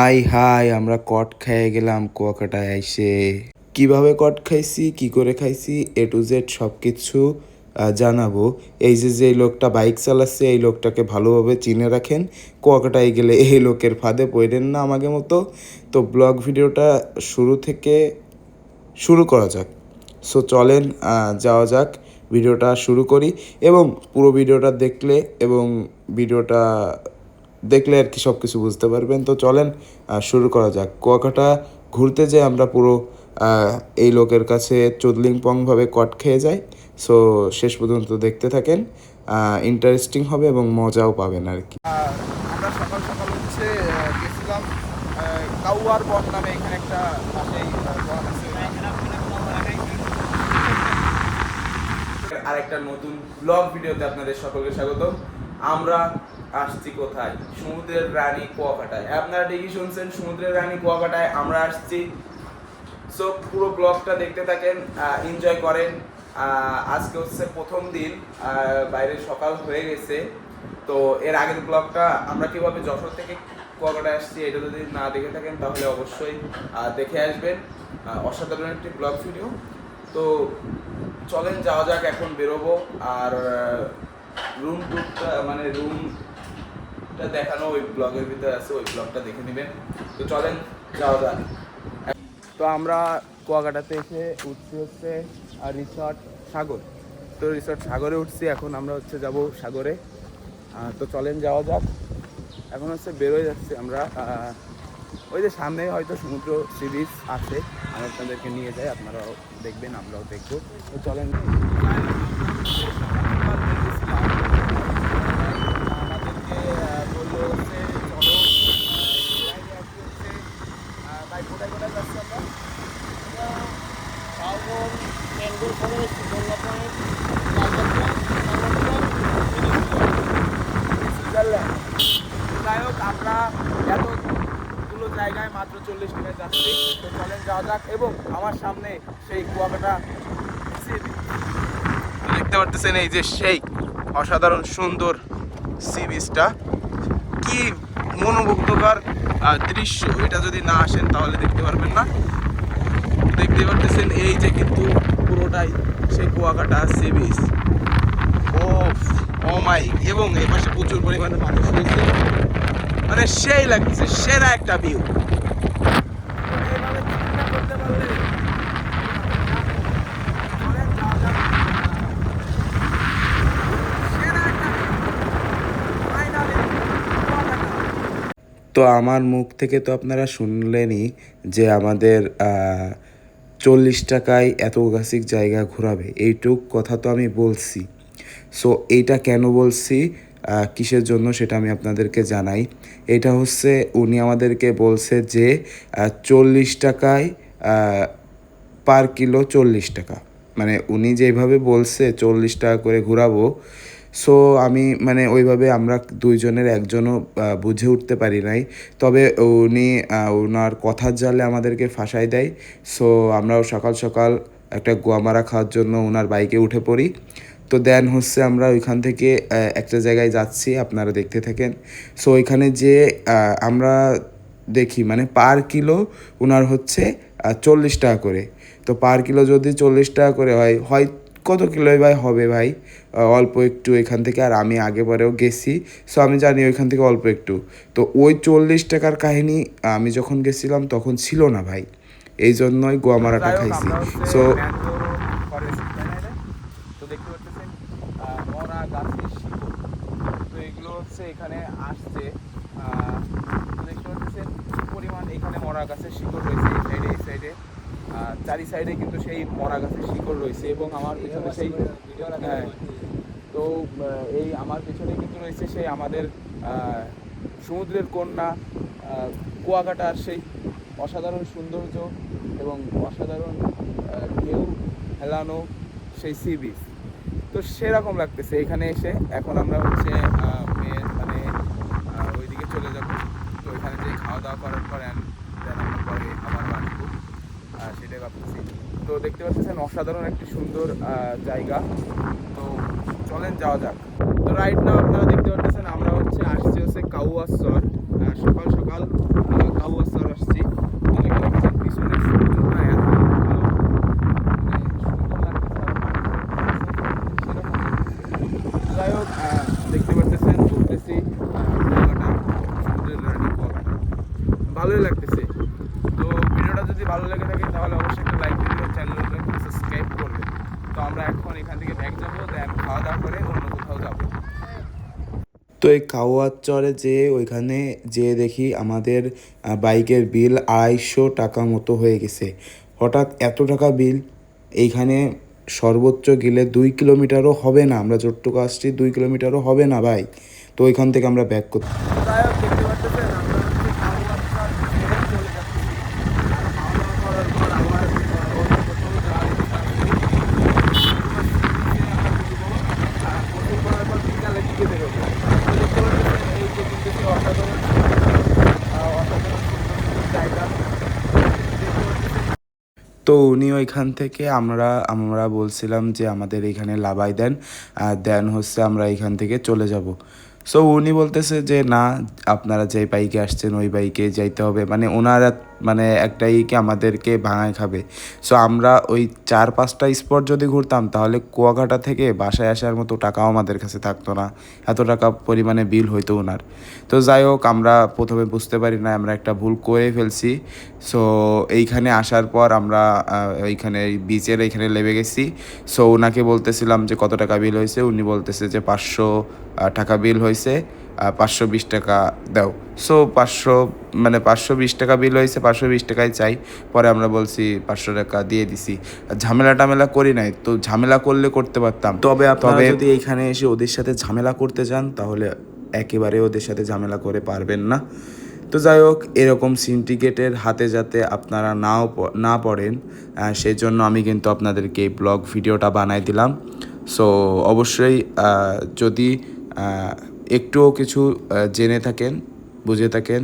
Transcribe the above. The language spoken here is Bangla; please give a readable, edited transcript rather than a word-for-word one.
আই হাই আমরা কট খেয়ে গেলাম কুয়াকাটায় আইসে। কিভাবে কট খাইছি, কি করে খাইছি, A to Z সব কিছু জানাবো। এই যে লোকটা বাইক চালাচ্ছে, এই লোকটাকে ভালোভাবে চিনে রাখেন। কুয়াকাটায় গেলে এই লোকের ফাঁদে পড়েন না আমাকে মতো। তো ব্লগ ভিডিওটা শুরু থেকে শুরু করা যাক। সো চলেন যাওয়া যাক, ভিডিওটা শুরু করি। এবং পুরো ভিডিওটা দেখলে আর কি সব কিছু বুঝতে পারবেন। তো চলেন শুরু করা যাক। কুয়াকাটা ঘুরতে যেয়ে আমরা পুরো এই লোকের কাছে চুদলিংপংভাবে কট খেয়ে যাই। সো শেষ পর্যন্ত দেখতে থাকেন, ইন্টারেস্টিং হবে এবং মজাও পাবেন আর কি। আমরা সকাল সকাল হচ্ছে গেছিলাম কাউয়ার বন নামে, এখানে একটা পাশেই বন আছে। আর একটা নতুন ব্লগ ভিডিওতে আপনাদের সকলকে স্বাগত। আমরা আসছি কোথায়? সমুদ্রের রানী কুয়াকাটায়। আপনারা ঠিকই শুনছেন, সমুদ্রের রানী কুয়াকাটায় আমরা আসছি। সো পুরো ব্লগটা দেখতে থাকেন, এনজয় করেন। আজকে হচ্ছে প্রথম দিন, বাইরে সকাল হয়ে গেছে। তো এর আগের ব্লগটা আমরা কিভাবে যশোর থেকে কুয়াকাটায় আসছি, এটা যদি না দেখে থাকেন তাহলে অবশ্যই দেখে আসবেন। অসাধারণ একটি ব্লগ ভিডিও। তো চলেন যাওয়া যাক, এখন বেরোবো। আর রুমটা দেখানো ওই ব্লগের ভিতরে আছে, ওই ব্লগটা দেখে নেবেন। তো চলেন যাওয়া যাক। তো আমরা কুয়াকাটাতে এসে উঠছি হচ্ছে রিসর্ট সাগর। তো রিসর্ট সাগরে উঠছি, এখন আমরা হচ্ছে যাব সাগরে। তো চলেন যাওয়া যাক। এখন হচ্ছে বেরোয় যাচ্ছি আমরা। ওই যে সামনে হয়তো সমুদ্র সি বিচ আছে, আমি আপনাদেরকে নিয়ে যাই, আপনারাও দেখবেন, আমরাও দেখবো। তো চলেন। আমাদেরকে বললো হচ্ছে চলো, ভাই কোথায় কোথায় যাচ্ছি আমরা? যাই হোক, আমরা এতগুলো জায়গায় মাত্র 40 মিনিট যাচ্ছি। তো চলেন যাওয়া যাক। এবং আমার সামনে সেই কুয়াকাটা দেখতে পারতেছেন, এই যে সেই অসাধারণ সুন্দর সি বিচটা, কি মনোমুগ্ধকর দৃশ্য। এটা যদি না আসেন তাহলে দেখতে পারবেন না। দেখতে পারতেছেন এই যে কিন্তু পুরোটাই সেই কুয়াকাটা সি বিচ। ও মাই, এবং এই পাশে প্রচুর পরিমাণে মানুষ রয়েছে, মানে সেই লাগছে, সেরা একটা ভিউ। তো আমার মুখ থেকে তো আপনারা শুনলেনই যে আমাদের 40 টাকায় এত গাছিক জায়গা ঘোরাবে, এইটুক কথা তো আমি বলছি। সো এইটা কেন বলছি, কিসের জন্য, সেটা আমি আপনাদেরকে জানাই। এটা হচ্ছে উনি আমাদেরকে বলছে যে 40 টাকায় পার কিলো 40 টাকা, মানে উনি যেভাবে বলছে 40 টাকা করে ঘোরাবো। সো আমি মানে ওইভাবে আমরা দুইজনের একজনও বুঝে উঠতে পারি নাই। তবে উনি ওনার কথার জালে আমাদেরকে ফাঁসাই দেয়। সো আমরাও সকাল সকাল একটা গোয়ামারা খাওয়ার জন্য ওনার বাইকে উঠে পড়ি। তো দেন হচ্ছে আমরা ওইখান থেকে একটা জায়গায় যাচ্ছি, আপনারা দেখতে থাকেন। সো ওইখানে যে আমরা দেখি মানে পার কিলো ওনার হচ্ছে 40 টাকা করে। তো পার কিলো যদি 40 টাকা করে হয় কত কিলোই ভাই হবে ভাই? অল্প একটু এখান থেকে। আর আমি আগে পরেও গেছি, সো আমি জানি ওইখান থেকে অল্প একটু। তো ওই 40 টাকার কাহিনী আমি যখন গেছিলাম তখন ছিল না ভাই, এই জন্যই গোয়ামারাটা খাইছি। সো তো দেখতে পাচ্ছেন মরা গাছের শিকড়, তো এগুলো হচ্ছে এখানে আসছে। দেখতে পাচ্ছেন পরিমাণ এখানে মরা গাছের শিকড় রয়েছে, এই সাইডে চারি সাইডে কিন্তু সেই মরা গাছের শিকড় রয়েছে। এবং আমার পিছনে সেই তো এই আমার পিছনে কিন্তু রয়েছে সেই আমাদের সমুদ্রের কন্যা কুয়াকাটার সেই অসাধারণ সৌন্দর্য এবং অসাধারণ ঢেউ হেলানো সেই সি বিচ। তো সেরকম লাগতেছে এখানে এসে। এখন আমরা হচ্ছে মানে ওইদিকে চলে যাব। তো ওইখানে যে খাওয়া দাওয়া করার পর দেন আমরা পরে আবার আসবো, সেটাই ভাবতেছি। তো দেখতে পাচ্ছেন অসাধারণ একটি সুন্দর জায়গা। তো চলেন যাওয়া যাক। তো রাইট নাও আপনারা দেখতে পাচ্ছেন আমরা হচ্ছে আসছি হচ্ছে কাউয়ার চর। সকাল সকাল কাউয়ার ভালোই লাগতেছে। তো ভিডিওটা যদি ভালো লেগে থাকে তাহলে অবশ্যই একটা লাইক দিবেন, চ্যানেলটা সাবস্ক্রাইব করবেন। তো আমরা এখন এখান থেকে ব্যাক যাবো, দেন খাওয়া দাওয়া করে অন্য কোথাও যাবো। তো এই কাওয়ার চরে যেয়ে ওইখানে যেয়ে দেখি আমাদের বাইকের বিল 250 টাকা মতো হয়ে গেছে। হঠাৎ এত টাকা বিল! এইখানে সর্বোচ্চ গেলে 2 কিলোমিটারও হবে না, আমরা যতটুকু আসছি 2 কিলোমিটারও হবে না ভাই। তো ওইখান থেকে আমরা ব্যাক করতে যাই হোক, দেখতে পাচ্ছেন আমরা হচ্ছে কাউয়াচ্চর ছেড়ে চলে যাচ্ছি। আর খাওয়া দাওয়া করার পর আবার অন্য কোথাও যাওয়ার ইচ্ছা আছে। গোসল করার পর বিকালে দিকে বেরোবো। তো দেখতে পাচ্ছেন এই যে কিন্তু অসাধারণ অসাধারণ সুন্দর সুন্দর জায়গা দেখতে পাচ্ছেন। তো উনি ওইখান থেকে আমরা বলছিলাম যে আমাদের এইখানে লাবাই দেন, দেন হচ্ছে আমরা এইখান থেকে চলে যাব। সো উনি বলতেছে যে না, আপনারা যে বাইকে আসছেন ওই বাইকে যাইতে হবে, মানে ওনারা মানে একটাই কি আমাদেরকে ভাঙায় খাবে। সো আমরা ওই 4-5টা স্পট যদি ঘুরতাম তাহলে কুয়াকাটা থেকে বাসায় আসার মতো টাকাও আমাদের কাছে থাকতো না, এত টাকা পরিমাণে বিল হইতো ওনার। তো যাই হোক, আমরা প্রথমে বুঝতে পারি না, আমরা একটা ভুল করে ফেলছি। সো এইখানে আসার পর আমরা এইখানে বিচের এইখানে নেমে গেছি। সো ওনাকে বলতেছিলাম যে কত টাকা বিল হয়েছে, উনি বলতেছে যে 500 টাকা বিল হয়েছে, 520 টাকা দাও। সো 520 টাকা বিল হয়েছে, 520 টাকাই চাই। পরে আমরা বলছি 500 টাকা দিয়ে দিছি। ঝামেলা টামেলা করি নাই, তো ঝামেলা করলে করতে পারতাম, তবে আপনারা যদি এইখানে এসে ওদের সাথে ঝামেলা করতে যান তাহলে একেবারে ওদের সাথে ঝামেলা করে পারবেন না। তো যাই হোক, এরকম সিন্ডিকেটের হাতে যাতে আপনারা না পড়েন, সেই জন্য আমি কিন্তু আপনাদেরকে এই ব্লগ ভিডিওটা বানাই দিলাম। সো অবশ্যই যদি একটুও কিছু জেনে থাকেন, বুঝে থাকেন,